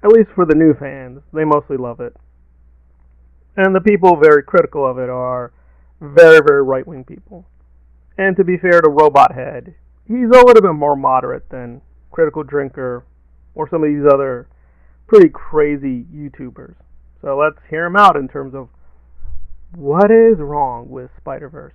At least for the new fans, they mostly love it. And the people very critical of it are very, very right-wing people. And to be fair to Robothead, he's a little bit more moderate than Critical Drinker or some of these other pretty crazy YouTubers. So let's hear him out in terms of what is wrong with Spider-Verse.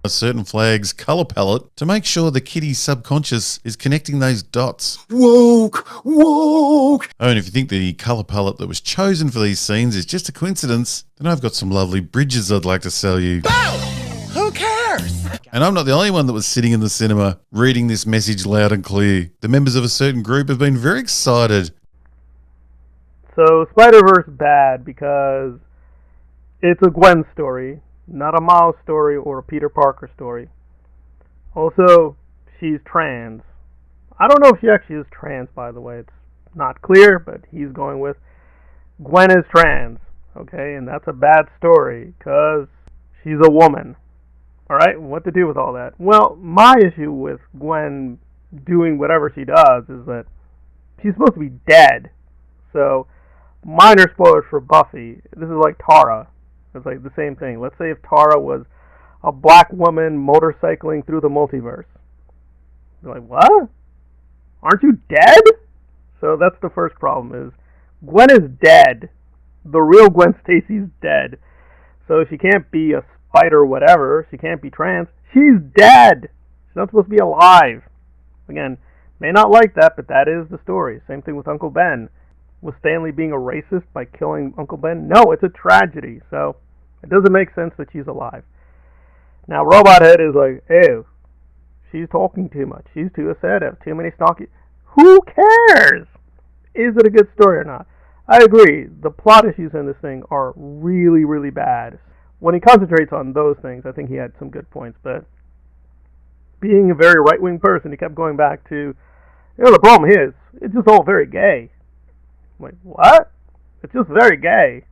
A certain flag's color palette to make sure the kiddie's subconscious is connecting those dots. Woke! Woke! Oh, and if you think the color palette that was chosen for these scenes is just a coincidence, then I've got some lovely bridges I'd like to sell you. Who cares? And I'm not the only one that was sitting in the cinema reading this message loud and clear. The members of a certain group have been very excited. So Spider-Verse bad because it's a Gwen story, not a Miles story or a Peter Parker story. Also, she's trans. I don't know if she actually is trans, by the way. It's not clear, but he's going with Gwen is trans. Okay, and that's a bad story because she's a woman. Alright, what to do with all that? Well, my issue with Gwen doing whatever she does is that she's supposed to be dead. So, minor spoilers for Buffy. This is like Tara. It's like the same thing. Let's say if Tara was a black woman motorcycling through the multiverse. You're like, what? Aren't you dead? So that's the first problem is Gwen is dead. The real Gwen Stacy's dead. So she can't be a spider whatever. She can't be trans. She's dead. She's not supposed to be alive. Again, may not like that, but that is the story. Same thing with Uncle Ben. Was Stanley being a racist by killing Uncle Ben? No, it's a tragedy. So it doesn't make sense that she's alive. Now Robothead is like, ew, she's talking too much. She's too assertive. Too many snarky. Who cares? Is it a good story or not? I agree. The plot issues in this thing are really, really bad. When he concentrates on those things, I think he had some good points. But being a very right-wing person, he kept going back to, the problem is, it's just all very gay. I'm like, what? It's just very gay.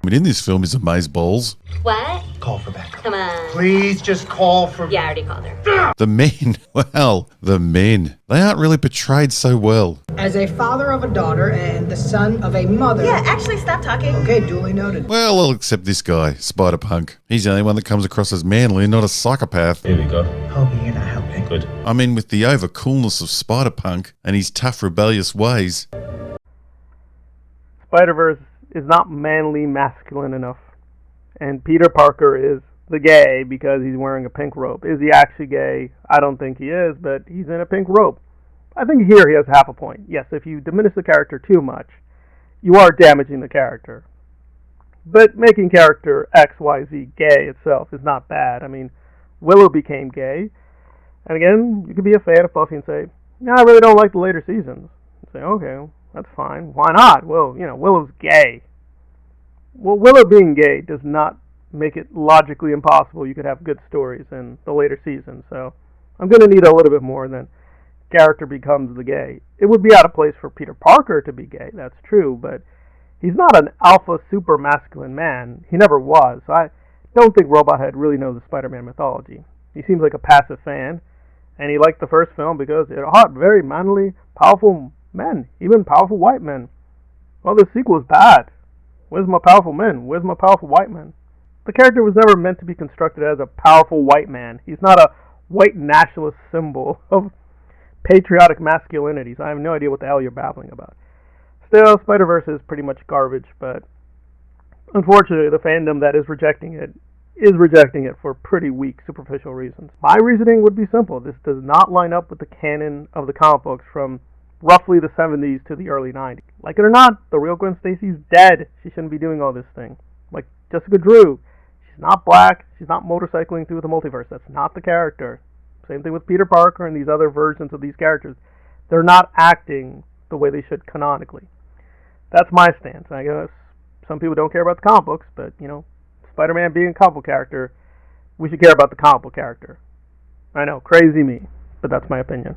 But in this film is amazeballs. What? Call for backup. Come on. Please just call for... Yeah, I already called her. The men, well, the men. They aren't really portrayed so well. As a father of a daughter and the son of a mother... Yeah, actually, stop talking. Okay, duly noted. Well, I'll accept this guy, Spider-Punk. He's the only one that comes across as manly and not a psychopath. Here we go. Hoping you're not helping. Good. I mean, with the over-coolness of Spider-Punk and his tough, rebellious ways. Spider-Verse is not manly masculine enough. And Peter Parker is the gay because he's wearing a pink robe. Is he actually gay? I don't think he is, but he's in a pink robe. I think here he has half a point. Yes, if you diminish the character too much, you are damaging the character. But making character XYZ gay itself is not bad. I mean, Willow became gay. And again, you could be a fan of Buffy and say, no, I really don't like the later seasons. And say, okay, that's fine. Why not? Well, Willow's gay. Well, Willow being gay does not make it logically impossible you could have good stories in the later seasons. So I'm going to need a little bit more than character becomes the gay. It would be out of place for Peter Parker to be gay, that's true, but he's not an alpha super masculine man. He never was. So I don't think Robothead really knows the Spider-Man mythology. He seems like a passive fan, and he liked the first film because it had very manly, powerful men, even powerful white men. Well, the sequel is bad. Where's my powerful men? Where's my powerful white men? The character was never meant to be constructed as a powerful white man. He's not a white nationalist symbol of patriotic masculinity, so I have no idea what the hell you're babbling about. Still, Spider-Verse is pretty much garbage, but unfortunately the fandom that is rejecting it for pretty weak, superficial reasons. My reasoning would be simple. This does not line up with the canon of the comic books from roughly the 70s to the early 90s. Like it or not, the real Gwen Stacy's dead. She shouldn't be doing all this thing. Like Jessica Drew, she's not black, she's not motorcycling through the multiverse. That's not the character. Same thing with Peter Parker and these other versions of these characters. They're not acting the way they should canonically. That's my stance. I guess some people don't care about the comic books, but, Spider-Man being a comic book character, we should care about the comic book character. I know, crazy me, but that's my opinion.